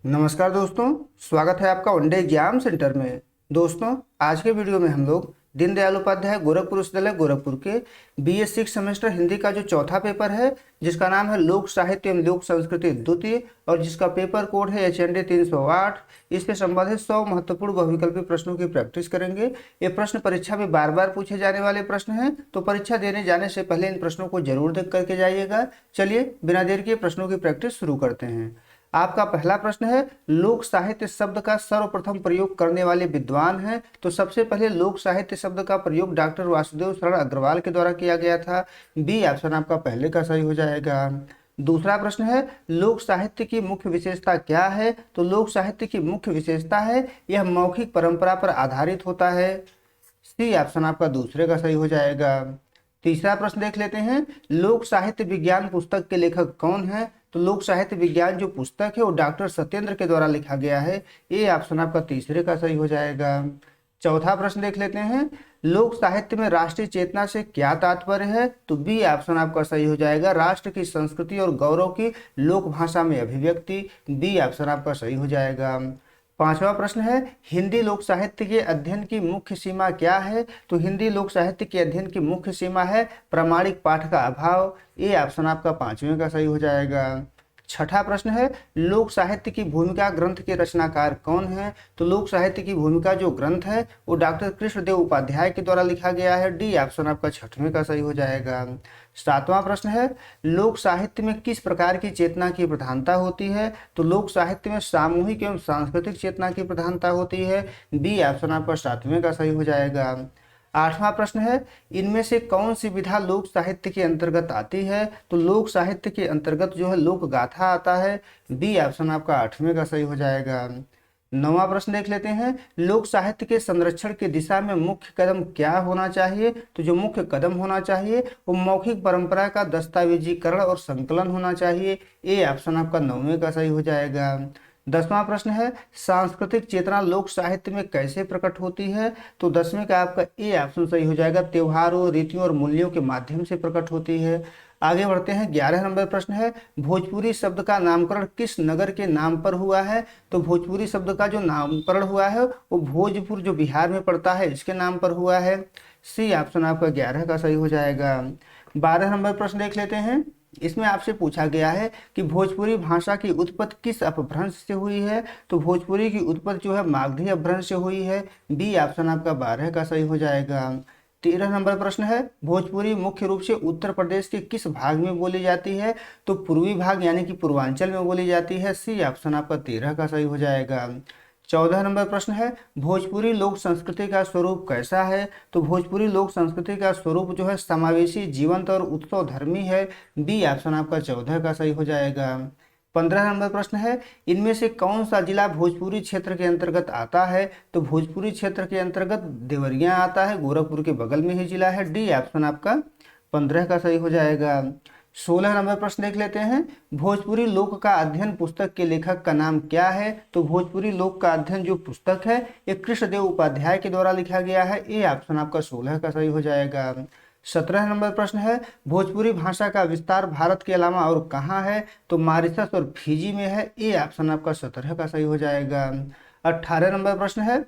नमस्कार दोस्तों, स्वागत है आपका वनडे एग्जाम सेंटर में। दोस्तों, आज के वीडियो में हम लोग दीनदयाल उपाध्याय गोरखपुर विश्वविद्यालय गोरखपुर के BA 6 सेमेस्टर हिंदी का जो चौथा पेपर है, जिसका नाम है लोक साहित्य एवं लोक संस्कृति द्वितीय और जिसका पेपर कोड है HND 308, इसके संबंधित 100 महत्वपूर्ण बहुविकल्पी प्रश्नों की प्रैक्टिस करेंगे। ये प्रश्न परीक्षा में बार बार पूछे जाने वाले प्रश्न हैं, तो परीक्षा देने जाने से पहले इन प्रश्नों को जरूर देख करके जाइएगा। चलिए बिना देर के प्रश्नों की प्रैक्टिस शुरू करते हैं। आपका पहला प्रश्न है, लोक साहित्य शब्द का सर्वप्रथम प्रयोग करने वाले विद्वान हैं। तो सबसे पहले लोक साहित्य शब्द का प्रयोग डॉक्टर वासुदेव शरण अग्रवाल के द्वारा किया गया था। बी ऑप्शन आपका पहले का सही हो जाएगा। दूसरा प्रश्न है, लोक साहित्य की मुख्य विशेषता क्या है। तो लोक साहित्य की मुख्य विशेषता है यह मौखिक परंपरा पर आधारित होता है। सी ऑप्शन आपका दूसरे का सही हो जाएगा। तीसरा प्रश्न देख लेते हैं, लोक साहित्य विज्ञान पुस्तक के लेखक कौन है। तो लोक साहित्य विज्ञान जो पुस्तक है वो डॉक्टर सत्येंद्र के द्वारा लिखा गया है। ये ऑप्शन आपका तीसरे का सही हो जाएगा। चौथा प्रश्न देख लेते हैं, लोक साहित्य में राष्ट्रीय चेतना से क्या तात्पर्य है। तो बी ऑप्शन आपका सही हो जाएगा, राष्ट्र की संस्कृति और गौरव की लोक भाषा में अभिव्यक्ति। बी ऑप्शन आपका सही हो जाएगा। पांचवा प्रश्न है, हिंदी लोक साहित्य के अध्ययन की मुख्य सीमा क्या है। तो हिंदी लोक साहित्य के अध्ययन की मुख्य सीमा है प्रामाणिक पाठ का अभाव। ये ऑप्शन आपका पांचवें का सही हो जाएगा। छठा प्रश्न है, लोक साहित्य की भूमिका ग्रंथ के रचनाकार कौन है। तो लोक साहित्य की भूमिका जो ग्रंथ है वो डॉक्टर कृष्णदेव उपाध्याय के द्वारा लिखा गया है। डी ऑप्शन आपका छठवें का सही हो जाएगा। सातवां प्रश्न है, लोक साहित्य में किस प्रकार की चेतना की प्रधानता होती है। तो लोक साहित्य में सामूहिक एवं सांस्कृतिक चेतना की प्रधानता होती है। बी ऑप्शन आपका सातवें का सही हो जाएगा। आठवां प्रश्न है, इनमें से कौन सी विधा लोक साहित्य के अंतर्गत आती है। तो लोक साहित्य के अंतर्गत जो है लोक गाथा आता है। बी ऑप्शन आपका आठवें का सही हो जाएगा। नौवां प्रश्न देख लेते हैं, लोक साहित्य के संरक्षण की दिशा में मुख्य कदम क्या होना चाहिए। तो जो मुख्य कदम होना चाहिए वो मौखिक परंपरा का दस्तावेजीकरण और संकलन होना चाहिए। ए ऑप्शन आपका नौवें का सही हो जाएगा। 10वां प्रश्न है, सांस्कृतिक चेतना लोक साहित्य में कैसे प्रकट होती है। तो 10वें का आपका ए ऑप्शन सही हो जाएगा, त्योहारों रीतियों और मूल्यों के माध्यम से प्रकट होती है। आगे बढ़ते हैं, 11 नंबर प्रश्न है, भोजपुरी शब्द का नामकरण किस नगर के नाम पर हुआ है। तो भोजपुरी शब्द का जो नामकरण हुआ है वो भोजपुर जो बिहार में पड़ता है इसके नाम पर हुआ है। सी ऑप्शन आपका 11 का सही हो जाएगा। 12 नंबर प्रश्न देख लेते हैं, इसमें आपसे पूछा गया है कि भोजपुरी भाषा की उत्पत्ति किस अपभ्रंश से हुई है। तो भोजपुरी की उत्पत्ति जो है मागधी अपभ्रंश से हुई है। बी ऑप्शन आपका 12 का सही हो जाएगा। 13 नंबर प्रश्न है, भोजपुरी मुख्य रूप से उत्तर प्रदेश के किस भाग में बोली जाती है। तो पूर्वी भाग यानी कि पूर्वांचल में बोली जाती है। सी ऑप्शन आपका 13 का सही हो जाएगा। 14 नंबर प्रश्न है, भोजपुरी लोक संस्कृति का स्वरूप कैसा है। तो भोजपुरी लोक संस्कृति का स्वरूप जो है समावेशी, जीवंत और उत्सव धर्मी है। बी ऑप्शन आपका 14 का सही हो जाएगा। 15 नंबर प्रश्न है, इनमें से कौन सा जिला भोजपुरी क्षेत्र के अंतर्गत आता है। तो भोजपुरी क्षेत्र के अंतर्गत देवरिया आता है, गोरखपुर के बगल में ही जिला है। डी ऑप्शन आपका 15 का सही हो जाएगा। 16 नंबर प्रश्न देख लेते हैं, भोजपुरी लोक का अध्ययन पुस्तक के लेखक का नाम क्या है। तो भोजपुरी लोक का अध्ययन जो पुस्तक है ये कृष्णदेव उपाध्याय के द्वारा लिखा गया है। ए ऑप्शन आपका 16 का सही हो जाएगा। 17 नंबर प्रश्न है, भोजपुरी भाषा का विस्तार भारत के अलावा और कहाँ है। तो मॉरिशस और फिजी में है। ए ऑप्शन आपका 17 का सही हो जाएगा। 18 नंबर प्रश्न है,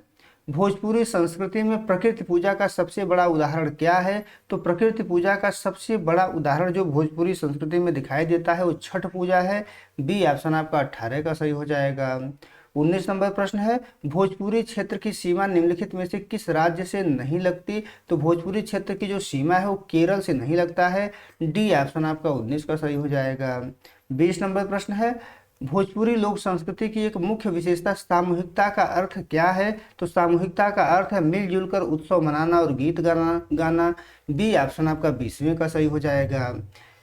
भोजपुरी संस्कृति में प्रकृति पूजा का सबसे बड़ा उदाहरण क्या है। तो प्रकृति पूजा का सबसे बड़ा उदाहरण जो भोजपुरी संस्कृति में दिखाई देता है वो छठ पूजा है। बी ऑप्शन आपका 18 का सही हो जाएगा। 19 नंबर प्रश्न है, भोजपुरी क्षेत्र की सीमा निम्नलिखित में से किस राज्य से नहीं लगती। तो भोजपुरी क्षेत्र की जो सीमा है वो केरल से नहीं लगता है। डी ऑप्शन आपका 19 का सही हो जाएगा। 20 नंबर प्रश्न है, भोजपुरी लोक संस्कृति की एक मुख्य विशेषता सामूहिकता का अर्थ क्या है। तो सामूहिकता का अर्थ है मिलजुल कर उत्सव मनाना और गीत गाना। बी ऑप्शन आपका 20वें का सही हो जाएगा।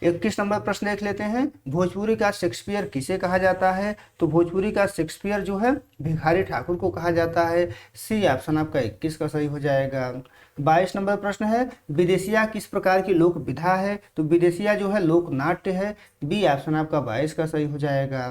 21 नंबर प्रश्न देख लेते हैं, भोजपुरी का शेक्सपियर किसे कहा जाता है। तो भोजपुरी का शेक्सपियर जो है भिखारी ठाकुर को कहा जाता है। सी ऑप्शन आपका 21 का सही हो जाएगा। 22 नंबर प्रश्न है, विदेशिया किस प्रकार की लोक विधा है। तो विदेशिया जो है लोक नाट्य है। बी ऑप्शन आपका 22 का सही हो जाएगा।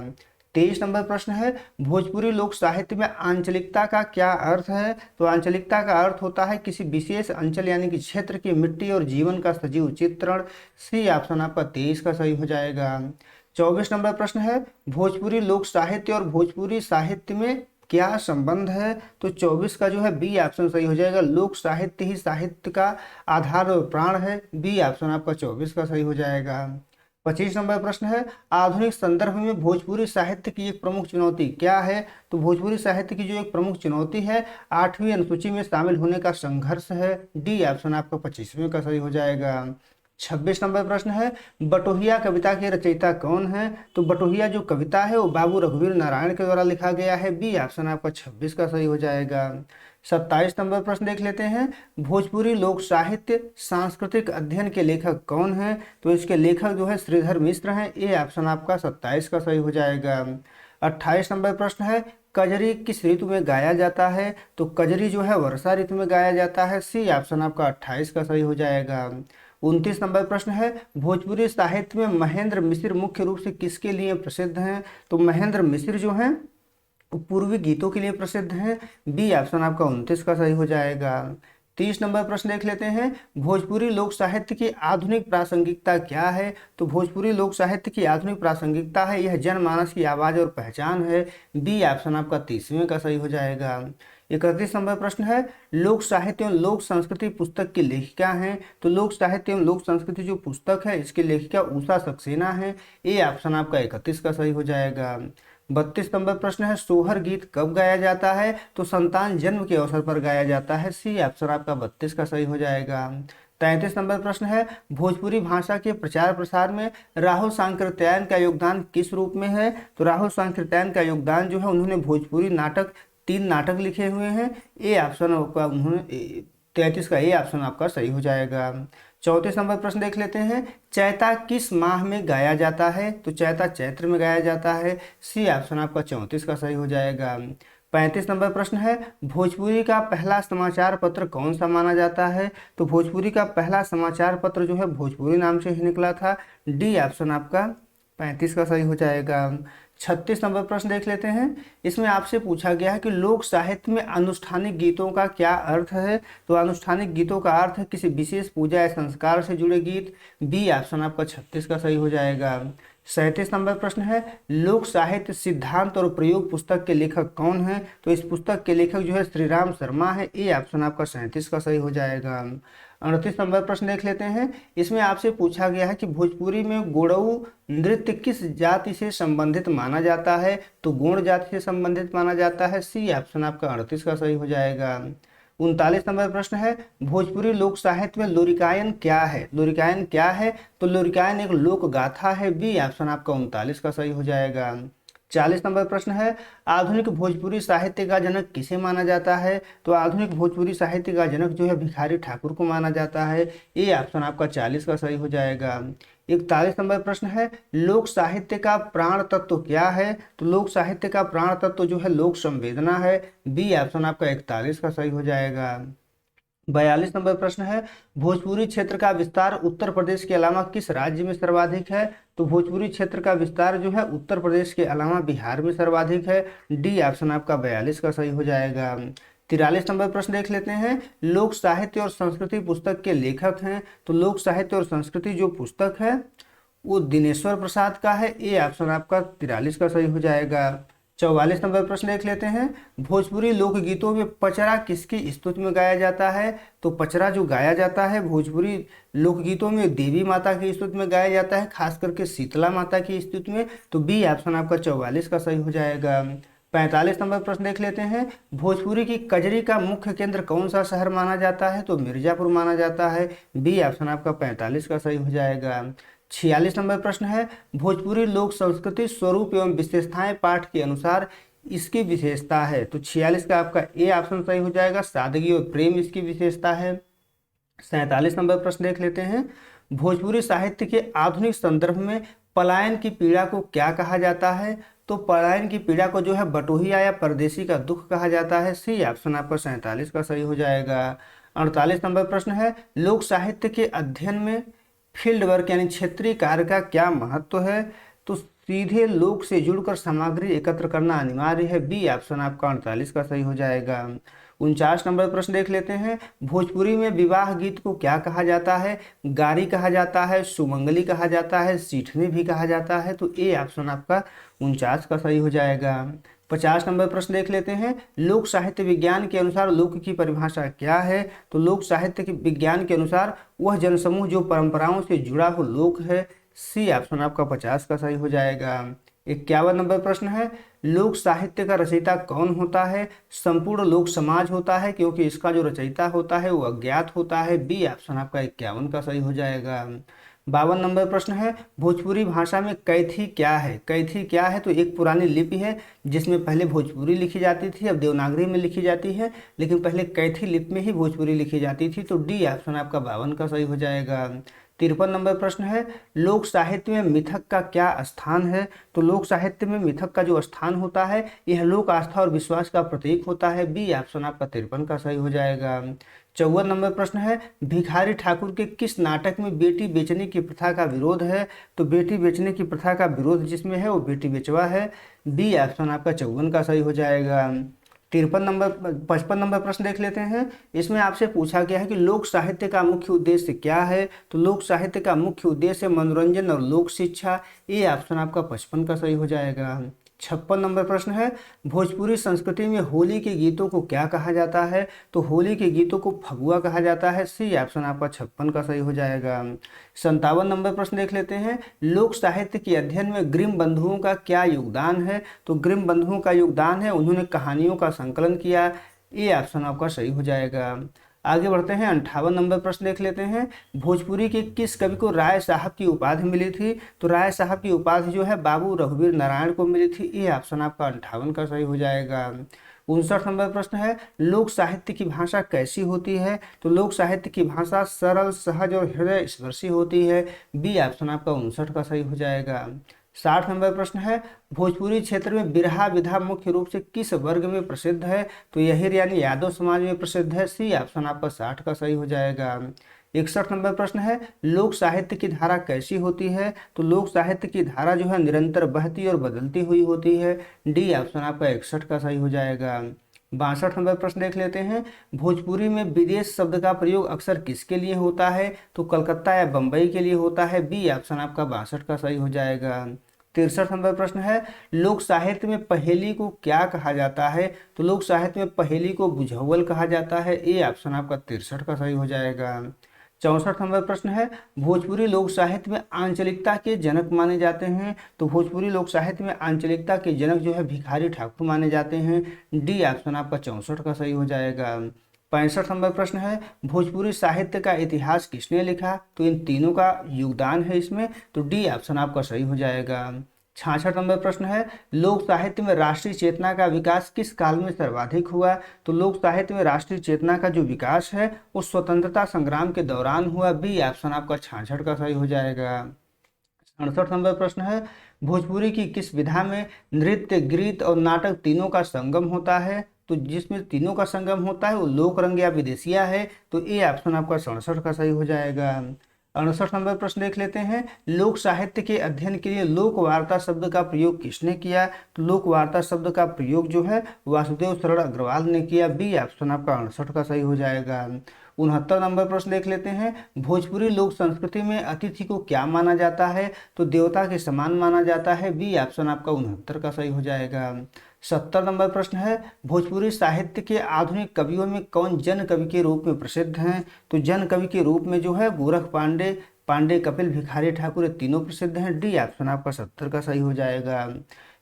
23 नंबर प्रश्न है, भोजपुरी लोक साहित्य में आंचलिकता का क्या अर्थ है। तो आंचलिकता का अर्थ होता है किसी विशेष अंचल यानी कि क्षेत्र की मिट्टी और जीवन का सजीव चित्रण। सी ऑप्शन आपका 23 का सही हो जाएगा। 24 नंबर प्रश्न है, भोजपुरी लोक साहित्य और भोजपुरी साहित्य में क्या संबंध है? तो 24 का जो है बी ऑप्शन सही हो जाएगा। लोक साहित्य ही साहित्य का आधार और प्राण है। बी ऑप्शन आपका 24 का सही हो जाएगा। 25 नंबर प्रश्न है, आधुनिक संदर्भ में भोजपुरी साहित्य की एक प्रमुख चुनौती क्या है? तो भोजपुरी साहित्य की जो एक प्रमुख चुनौती है 8वीं अनुसूची में शामिल होने का संघर्ष है। डी ऑप्शन आपका 25वें का सही हो जाएगा। 26 नंबर प्रश्न है, बटोहिया कविता के रचयिता कौन है? तो बटोहिया जो कविता है वो बाबू रघुवीर नारायण के द्वारा लिखा गया है। बी ऑप्शन आपका 26 का सही हो जाएगा। 27 नंबर प्रश्न देख लेते हैं, भोजपुरी लोक साहित्य सांस्कृतिक अध्ययन के लेखक कौन है? तो इसके लेखक जो है श्रीधर मिश्र हैं। ए ऑप्शन आपका 27 का सही हो जाएगा। 28 नंबर प्रश्न है, कजरी किस ऋतु में गाया जाता है? तो कजरी जो है वर्षा ऋतु में गाया जाता है। सी ऑप्शन आपका 28 का सही हो जाएगा। 29 नंबर प्रश्न है, भोजपुरी साहित्य में महेंद्र मिश्र मुख्य रूप से किसके लिए प्रसिद्ध हैं? तो महेंद्र मिश्र जो हैं पूर्वी गीतों के लिए प्रसिद्ध हैं। बी ऑप्शन आपका 29 का सही हो जाएगा। 30 नंबर प्रश्न देख लेते हैं, भोजपुरी लोक साहित्य की आधुनिक प्रासंगिकता क्या है? तो भोजपुरी लोक साहित्य की आधुनिक प्रासंगिकता है यह जनमानस की आवाज और पहचान है। बी ऑप्शन आपका 30वें का सही हो जाएगा। 31 नंबर प्रश्न है, लोक साहित्य एवं लोक संस्कृति पुस्तक की लेखिका हैं? तो लोक साहित्य एवं लोक संस्कृति जो पुस्तक है इसकी लेखिका उषा सक्सेना है। ए ऑप्शन आपका 31 का सही हो जाएगा। 32 नंबर प्रश्न है, सोहर गीत कब गाया जाता है? तो संतान जन्म के अवसर पर गाया जाता है। सी ऑप्शन आपका 32 का सही हो जाएगा। 33 नंबर प्रश्न है, भोजपुरी भाषा के प्रचार प्रसार में राहुल सांकृत्यायन का योगदान किस रूप में है? तो राहुल सांकृत्यायन का योगदान जो है उन्होंने भोजपुरी नाटक 3 नाटक लिखे हुए हैं। ए ऑप्शन आपका उन्होंने 33 का ए ऑप्शन आपका सही हो जाएगा। 34 नंबर प्रश्न देख लेते हैं, चैता किस माह में गाया जाता है? तो चैता चैत्र में गाया जाता है। सी ऑप्शन आपका 34 का सही हो जाएगा। 35 नंबर प्रश्न है, भोजपुरी का पहला समाचार पत्र कौन सा माना जाता है? तो भोजपुरी का पहला समाचार पत्र जो है भोजपुरी नाम से ही निकला था। डी ऑप्शन आपका 35 का सही हो जाएगा। 36 नंबर प्रश्न देख लेते हैं, इसमें आपसे पूछा गया है कि लोक साहित्य में अनुष्ठानिक गीतों का क्या अर्थ है? तो अनुष्ठानिक गीतों का अर्थ है किसी विशेष पूजा या संस्कार से जुड़े गीत। बी ऑप्शन आपका 36 का सही हो जाएगा। 37 नंबर प्रश्न है, लोक साहित्य सिद्धांत और प्रयोग पुस्तक के लेखक कौन है? तो इस पुस्तक के लेखक जो है श्री राम शर्मा है। ए ऑप्शन आपका 37 का सही हो जाएगा। 38 नंबर प्रश्न देख लेते हैं, इसमें आपसे पूछा गया है कि भोजपुरी में गोड़ऊ नृत्य किस जाति से संबंधित माना जाता है? तो गोंड जाति से संबंधित माना जाता है। सी ऑप्शन आपका 38 का सही हो जाएगा। 39 नंबर प्रश्न है, भोजपुरी लोक साहित्य में लोरिकायन क्या है? लोरिकायन क्या है? तो लोरिकायन एक लोक गाथा है। बी ऑप्शन आपका 39 का सही हो जाएगा। 40 नंबर प्रश्न है, आधुनिक भोजपुरी साहित्य का जनक किसे माना जाता है? तो आधुनिक भोजपुरी साहित्य का जनक जो है भिखारी ठाकुर को माना जाता है। ए ऑप्शन आपका 40 का सही हो जाएगा। 41 नंबर प्रश्न है, लोक साहित्य का प्राण तत्व क्या है? तो लोक साहित्य का प्राण तत्व जो है लोक संवेदना है। बी ऑप्शन आपका 41 का सही हो जाएगा। 42 नंबर प्रश्न है, भोजपुरी क्षेत्र का विस्तार उत्तर प्रदेश के अलावा किस राज्य में सर्वाधिक है? तो भोजपुरी क्षेत्र का विस्तार जो है उत्तर प्रदेश के अलावा बिहार में सर्वाधिक है। डी ऑप्शन आपका 42 का सही हो जाएगा। 43 नंबर प्रश्न देख लेते हैं, लोक साहित्य और संस्कृति पुस्तक के लेखक हैं? तो लोक साहित्य और संस्कृति जो पुस्तक है वो दिनेश्वर प्रसाद का है। ए ऑप्शन आपका 43 का सही हो जाएगा। 44 नंबर प्रश्न देख लेते हैं, भोजपुरी लोकगीतों में पचरा किसकी स्तुति में गाया जाता है? तो पचरा जो गाया जाता है भोजपुरी लोकगीतों में देवी माता की स्तुति में गाया जाता है, खास करके शीतला माता की स्तुति में। तो बी ऑप्शन आपका 44 का सही हो जाएगा। 45 नंबर प्रश्न देख लेते हैं, भोजपुरी की कजरी का मुख्य केंद्र कौन सा शहर माना जाता है? तो मिर्जापुर माना जाता है। बी ऑप्शन आपका 45 का सही हो जाएगा। 46 नंबर प्रश्न है, भोजपुरी लोक संस्कृति स्वरूप एवं विशेषताएं पाठ के अनुसार इसकी विशेषता है? तो 46 का आपका ए ऑप्शन सही हो जाएगा, सादगी और प्रेम इसकी विशेषता है। 47 नंबर प्रश्न देख लेते हैं, भोजपुरी साहित्य के आधुनिक संदर्भ में पलायन की पीड़ा को क्या कहा जाता है? तो पलायन की पीड़ा को जो है बटोहिया या परदेसी का दुख कहा जाता है। सी ऑप्शन आपका 47 का सही हो जाएगा। 48 नंबर प्रश्न है, लोक साहित्य के अध्ययन में फील्ड वर्क यानी क्षेत्रीय कार्य का क्या महत्व है? तो सीधे लोक से जुड़कर सामग्री एकत्र करना अनिवार्य है। बी ऑप्शन आपका 48 का सही हो जाएगा। 49 नंबर प्रश्न देख लेते हैं। भोजपुरी में विवाह गीत को क्या कहा जाता है? गारी कहा जाता है, सुमंगली कहा जाता है, सीठनी भी कहा जाता है। तो ए ऑप्शन आपका 49 का सही हो जाएगा। 50 नंबर प्रश्न देख लेते हैं। लोक साहित्य विज्ञान के अनुसार लोक की परिभाषा क्या है? तो लोक साहित्य के विज्ञान के अनुसार वह जनसमूह जो परंपराओं से जुड़ा हो लोक है। सी ऑप्शन आपका 50 का सही हो जाएगा। 51 नंबर प्रश्न है। लोक साहित्य का रचयिता कौन होता है? संपूर्ण लोक समाज होता है, क्योंकि इसका जो रचयिता होता है वो अज्ञात होता है। बी ऑप्शन आपका 51 का सही हो जाएगा। 52 नंबर प्रश्न है। भोजपुरी भाषा में कैथी क्या है? कैथी क्या है? तो एक पुरानी लिपि है जिसमें पहले भोजपुरी लिखी जाती थी, अब देवनागरी में लिखी जाती है, लेकिन पहले कैथी लिपि में ही भोजपुरी लिखी जाती थी। तो डी ऑप्शन आपका 52 का सही हो जाएगा। 53 नंबर प्रश्न है। लोक साहित्य में मिथक का क्या स्थान है? तो लोक साहित्य में मिथक का जो स्थान होता है यह लोक आस्था और विश्वास का प्रतीक होता है। बी ऑप्शन आपका 53 का सही हो जाएगा। 54 नंबर प्रश्न है। भिखारी ठाकुर के किस नाटक में बेटी बेचने की प्रथा का विरोध है? तो बेटी बेचने की प्रथा का विरोध जिसमें है वो बेटी बेचवा है। बी ऑप्शन आपका 54 का सही हो जाएगा। 55 नंबर प्रश्न देख लेते हैं। इसमें आपसे पूछा गया है कि लोक साहित्य का मुख्य उद्देश्य क्या है? तो लोक साहित्य का मुख्य उद्देश्य मनोरंजन और लोक शिक्षा। ये ऑप्शन आपका 55 का सही हो जाएगा। 56 नंबर प्रश्न है। भोजपुरी संस्कृति में होली के गीतों को क्या कहा जाता है? तो होली के गीतों को फगुआ कहा जाता है। सी ऑप्शन आपका 56 का सही हो जाएगा। 57 नंबर प्रश्न देख लेते हैं। लोक साहित्य के अध्ययन में ग्रिम बंधुओं का क्या योगदान है? तो ग्रिम बंधुओं का योगदान है उन्होंने कहानियों का संकलन किया। ये ऑप्शन आपका सही हो जाएगा। आगे बढ़ते हैं। 58 नंबर प्रश्न देख लेते हैं। भोजपुरी के किस कवि को राय साहब की उपाधि मिली थी? तो राय साहब की उपाधि जो है बाबू रघुवीर नारायण को मिली थी। ये ऑप्शन आपका 58 का सही हो जाएगा। 59 नंबर प्रश्न है। लोक साहित्य की भाषा कैसी होती है? तो लोक साहित्य की भाषा सरल, सहज और हृदय स्पर्शी होती है। बी ऑप्शन आपका 59 का सही हो जाएगा। 60 नंबर प्रश्न है। भोजपुरी क्षेत्र में बिरहा विधा मुख्य रूप से किस वर्ग में प्रसिद्ध है? तो यही यानी यादव समाज में प्रसिद्ध है। सी ऑप्शन आपका 60 का सही हो जाएगा। 61 नंबर प्रश्न है। लोक साहित्य की धारा कैसी होती है? तो लोक साहित्य की धारा जो है निरंतर बहती और बदलती हुई होती है। डी ऑप्शन आपका 61 का सही हो जाएगा। 62 नंबर प्रश्न देख लेते हैं। भोजपुरी में विदेश शब्द का प्रयोग अक्सर किसके लिए होता है? तो कलकत्ता या बंबई के लिए होता है। बी ऑप्शन आपका 62 का सही हो जाएगा। 63 नंबर प्रश्न है। लोक साहित्य में पहेली को क्या कहा जाता है? तो लोक साहित्य में पहेली को बुझावल कहा जाता है। ए ऑप्शन आपका 63 का सही हो जाएगा। 64 नंबर प्रश्न है। भोजपुरी लोक साहित्य में आंचलिकता के जनक माने जाते हैं? तो भोजपुरी लोक साहित्य में आंचलिकता के जनक जो है भिखारी ठाकुर माने जाते हैं। डी ऑप्शन आपका 64 का सही हो जाएगा। 65 नंबर प्रश्न है। भोजपुरी साहित्य का इतिहास किसने लिखा? तो इन तीनों का योगदान है इसमें। तो डी ऑप्शन आपका सही हो जाएगा। 66 नंबर प्रश्न है। लोक साहित्य में राष्ट्रीय चेतना का विकास किस काल में सर्वाधिक हुआ? तो लोक साहित्य में राष्ट्रीय चेतना का जो विकास है वो स्वतंत्रता संग्राम के दौरान हुआ। बी ऑप्शन आपका 66 का सही हो जाएगा। 68 नंबर प्रश्न है। भोजपुरी की किस विधा में नृत्य, गीत और नाटक तीनों का संगम होता है? तो जिसमें तीनों का संगम होता है वो लोक रंग या विदेशिया है। तो ए ऑप्शन आपका 67 का सही हो जाएगा। 68 नंबर प्रश्न देख लेते हैं। लोक साहित्य के अध्ययन के लिए लोक वार्ता शब्द का प्रयोग किसने किया? तो लोक वार्ता शब्द का प्रयोग जो है वासुदेव शरण अग्रवाल ने किया। बी ऑप्शन आपका 68 का सही हो जाएगा। 69 नंबर प्रश्न देख लेते हैं। भोजपुरी लोक संस्कृति में अतिथि को क्या माना जाता है? तो देवता के समान माना जाता है। बी ऑप्शन आपका 69 का सही हो जाएगा। 70 नंबर प्रश्न है। भोजपुरी साहित्य के आधुनिक कवियों में कौन जन कवि के रूप में प्रसिद्ध हैं? तो जन कवि के रूप में जो है गोरख पांडे, कपिल, भिखारी ठाकुर ये तीनों प्रसिद्ध हैं। डी ऑप्शन आपका 70 का सही हो जाएगा।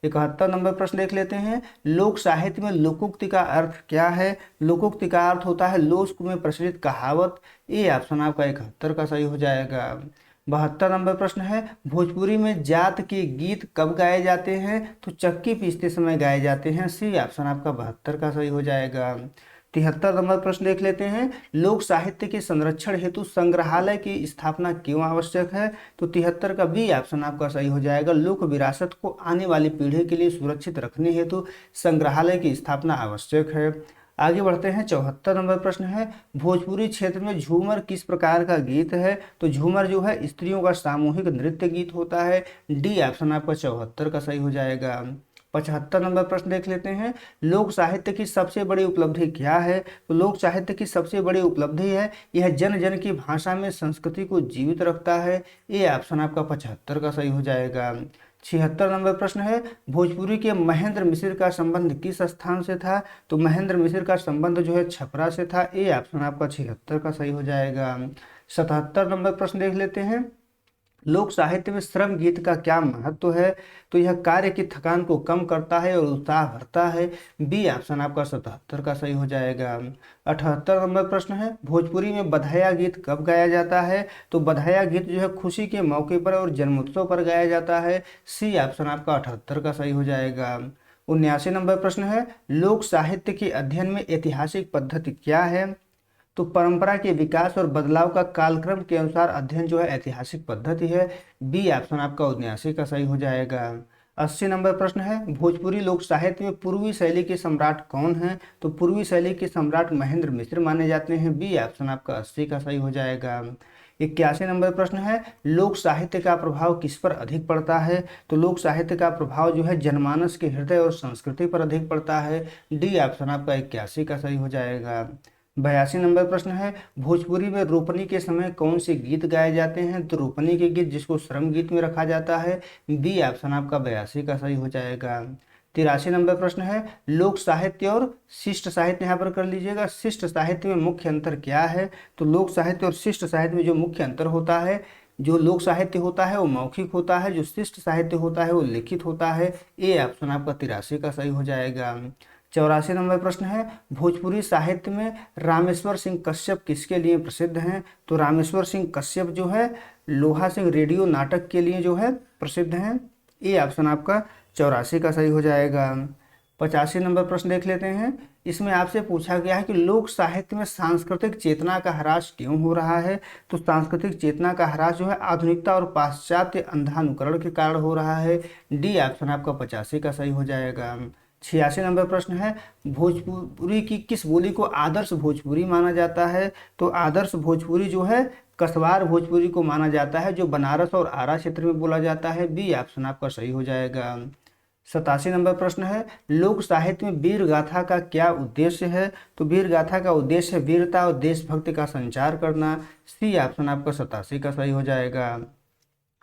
71 नंबर प्रश्न देख लेते हैं। लोक साहित्य में लोकोक्ति का अर्थ क्या है? लोकोक्ति का अर्थ होता है लोक में प्रचलित कहावत। ए ऑप्शन आपका 71 का सही हो जाएगा। 72 नंबर प्रश्न है। भोजपुरी में जात के गीत कब गाए जाते हैं? तो चक्की पीसते समय गाए जाते हैं। सी ऑप्शन आपका 72 का सही हो जाएगा। 73 नंबर प्रश्न देख लेते हैं। लोक साहित्य के संरक्षण हेतु संग्रहालय की स्थापना क्यों आवश्यक है? तो 73 का बी ऑप्शन आपका सही हो जाएगा। लोक विरासत को आने वाली पीढ़ी के लिए सुरक्षित रखने हेतु संग्रहालय की स्थापना आवश्यक है। आगे बढ़ते हैं। 74 नंबर प्रश्न है। भोजपुरी क्षेत्र में झूमर किस प्रकार का गीत है? तो झूमर जो है स्त्रियों का सामूहिक नृत्य गीत होता है। डी ऑप्शन आपका 74 का सही हो जाएगा। 75 नंबर प्रश्न देख लेते हैं, लोक साहित्य की सबसे बड़ी उपलब्धि क्या है? तो लोक साहित्य की सबसे बड़ी उपलब्धि है यह जन जन की भाषा में संस्कृति को जीवित रखता है। ये ऑप्शन आपका 75 का सही हो जाएगा। 76 नंबर प्रश्न है, भोजपुरी के महेंद्र मिश्र का संबंध किस स्थान से था? तो महेंद्र मिश्र का संबंध जो है छपरा से था। ये ऑप्शन आपका 76 का सही हो जाएगा। 77 नंबर प्रश्न देख लेते हैं, लोक साहित्य में श्रम गीत का क्या महत्व है? तो यह कार्य की थकान को कम करता है और उत्साह भरता है। बी ऑप्शन आपका 77 का सही हो जाएगा। 78 नंबर प्रश्न है, भोजपुरी में बधाया गीत कब गाया जाता है? तो बधाया गीत जो है खुशी के मौके पर और जन्मोत्सव पर गाया जाता है। सी ऑप्शन आपका 78 का सही हो जाएगा। 79 नंबर प्रश्न है, लोक साहित्य के अध्ययन में ऐतिहासिक पद्धति क्या है? तो परंपरा के विकास और बदलाव का कालक्रम के अनुसार अध्ययन जो है ऐतिहासिक पद्धति है। बी ऑप्शन आपका 79 का सही हो जाएगा। 80 नंबर प्रश्न है, भोजपुरी लोक साहित्य में पूर्वी शैली के सम्राट कौन हैं? तो पूर्वी शैली के सम्राट महेंद्र मिश्र माने जाते हैं। बी ऑप्शन आपका 80 का सही हो जाएगा। 81 नंबर प्रश्न है, लोक साहित्य का प्रभाव किस पर अधिक पड़ता है? तो लोक साहित्य का प्रभाव जो है जनमानस के हृदय और संस्कृति पर अधिक पड़ता है। डी ऑप्शन आपका 81 का सही हो जाएगा। 82 नंबर प्रश्न है, भोजपुरी में रोपनी के समय कौन से गीत गाए जाते हैं? तो रोपनी के गीत जिसको श्रम गीत में रखा जाता है। बी ऑप्शन आपका 82 का सही हो जाएगा। 83 नंबर प्रश्न है, लोक साहित्य और शिष्ट साहित्य यहाँ पर कर लीजिएगा। शिष्ट साहित्य में मुख्य अंतर क्या है? तो लोक साहित्य और शिष्ट साहित्य में जो मुख्य अंतर होता है, जो लोक साहित्य होता है वो मौखिक होता है, जो शिष्ट साहित्य होता है वो लिखित होता है। ए ऑप्शन आपका 83 का सही हो जाएगा। 84 नंबर प्रश्न है, भोजपुरी साहित्य में रामेश्वर सिंह कश्यप किसके लिए प्रसिद्ध हैं? तो रामेश्वर सिंह कश्यप जो है लोहा सिंह रेडियो नाटक के लिए जो है प्रसिद्ध हैं। ये ऑप्शन आपका 84 का सही हो जाएगा। 85 नंबर प्रश्न देख लेते हैं, इसमें आपसे पूछा गया है कि लोक साहित्य में सांस्कृतिक चेतना का ह्रास क्यों हो रहा है? तो सांस्कृतिक चेतना का ह्रास जो है आधुनिकता और पाश्चात्य अंधानुकरण के कारण हो रहा है। डी ऑप्शन आपका 85 का सही हो जाएगा। 86 नंबर प्रश्न है, भोजपुरी की किस बोली को आदर्श भोजपुरी माना जाता है? तो आदर्श भोजपुरी जो है कसवार भोजपुरी को माना जाता है, जो बनारस और आरा क्षेत्र में बोला जाता है। बी ऑप्शन आपका सही हो जाएगा। 87 नंबर प्रश्न है, लोक साहित्य में वीर गाथा का क्या उद्देश्य है? तो वीर गाथा का उद्देश्य है वीरता और देशभक्ति का संचार करना। सी ऑप्शन आपका 87 का सही हो जाएगा।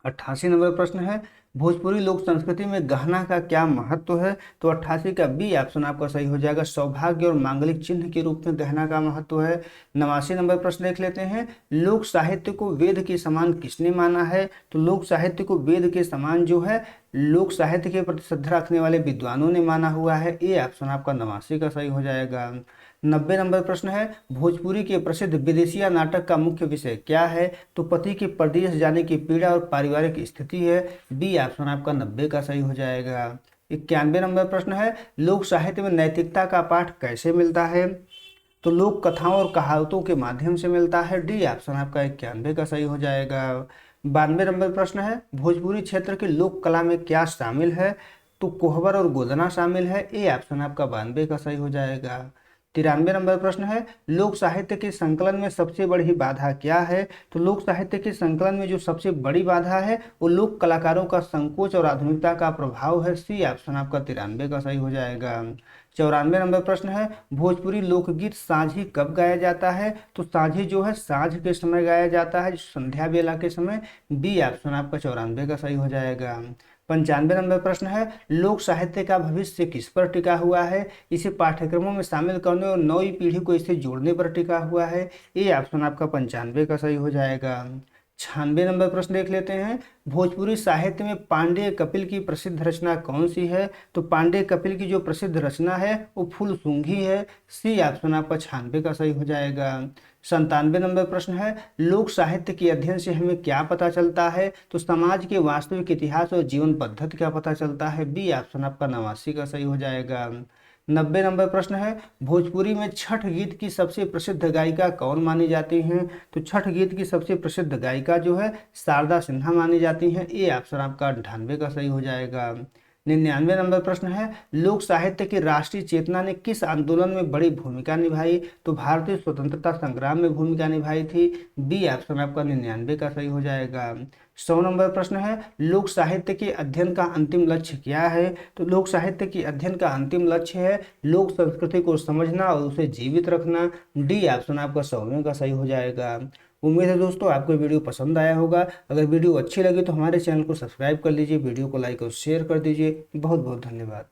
88 नंबर प्रश्न है, भोजपुरी लोक संस्कृति में गहना का क्या महत्व है? तो 88 का बी ऑप्शन आपका सही हो जाएगा। सौभाग्य और मांगलिक चिन्ह के रूप में गहना का महत्व है। 89 नंबर प्रश्न देख लेते हैं, लोक साहित्य को वेद के समान किसने माना है? तो लोक साहित्य को वेद के समान जो है लोक साहित्य के प्रति श्रद्धा रखने वाले विद्वानों ने माना हुआ है। ए ऑप्शन आपका 89 का सही हो जाएगा। 90 नंबर प्रश्न है, भोजपुरी के प्रसिद्ध विदेशिया नाटक का मुख्य विषय क्या है? तो पति के परदेश जाने की पीड़ा और पारिवारिक स्थिति है। बी ऑप्शन आपका 90 का सही हो जाएगा। 91 नंबर प्रश्न है, लोक साहित्य में नैतिकता का पाठ कैसे मिलता है? तो लोक कथाओं और कहावतों के माध्यम से मिलता है। डी ऑप्शन आपका 91 का सही हो जाएगा। 92 नंबर प्रश्न है, भोजपुरी क्षेत्र की लोक कला में क्या शामिल है? तो कोहबर और गोदना शामिल है। ए ऑप्शन आपका 92 का सही हो जाएगा। 93 नंबर प्रश्न है, लोक साहित्य के संकलन में सबसे बड़ी बाधा क्या है? तो लोक साहित्य के संकलन में जो सबसे बड़ी बाधा है वो लोक कलाकारों का संकोच और आधुनिकता का प्रभाव है। सी ऑप्शन आपका 93 का सही हो जाएगा। 94 नंबर प्रश्न है, भोजपुरी लोकगीत साँझी कब गाया जाता है? तो साँझी जो है साँझ के समय गाया जाता है, संध्या बेला के समय। बी ऑप्शन आपका 94 का सही हो जाएगा। 95 नंबर प्रश्न है, लोक साहित्य का भविष्य किस पर टिका हुआ है? इसे पाठ्यक्रमों में शामिल करने और नई पीढ़ी को इसे जोड़ने पर टिका हुआ है। ये ऑप्शन आपका 95 का सही हो जाएगा। 96 नंबर प्रश्न देख लेते हैं, भोजपुरी साहित्य में पांडेय कपिल की प्रसिद्ध रचना कौन सी है? तो पांडेय कपिल की जो प्रसिद्ध रचना है वो फूल सूंघी है। सी ऑप्शन आपका 96 का सही हो जाएगा। 97 नंबर प्रश्न है, लोक साहित्य के अध्ययन से हमें क्या पता चलता है? तो समाज के वास्तविक इतिहास और जीवन पद्धति का पता चलता है। बी ऑप्शन आपका 89 का सही हो जाएगा। 90 नंबर प्रश्न है, भोजपुरी में छठ गीत की सबसे प्रसिद्ध गायिका कौन मानी जाती हैं? तो छठ गीत की सबसे प्रसिद्ध गायिका जो है शारदा सिन्हा मानी जाती हैं। ए ऑप्शन आपका 98 का सही हो जाएगा। 99 नंबर प्रश्न है, लोक साहित्य की राष्ट्रीय चेतना ने किस आंदोलन में बड़ी भूमिका निभाई? तो भारतीय स्वतंत्रता संग्राम में भूमिका निभाई थी। बी ऑप्शन आपका 99 का सही हो जाएगा। 100 नंबर प्रश्न है, लोक साहित्य के अध्ययन का अंतिम लक्ष्य क्या है? तो लोक साहित्य के अध्ययन का अंतिम लक्ष्य है लोक संस्कृति को समझना और उसे जीवित रखना। डी ऑप्शन आपका 100वें का सही हो जाएगा। उम्मीद है दोस्तों आपको वीडियो पसंद आया होगा। अगर वीडियो अच्छी लगी तो हमारे चैनल को सब्सक्राइब कर लीजिए, वीडियो को लाइक और शेयर कर दीजिए। बहुत बहुत धन्यवाद।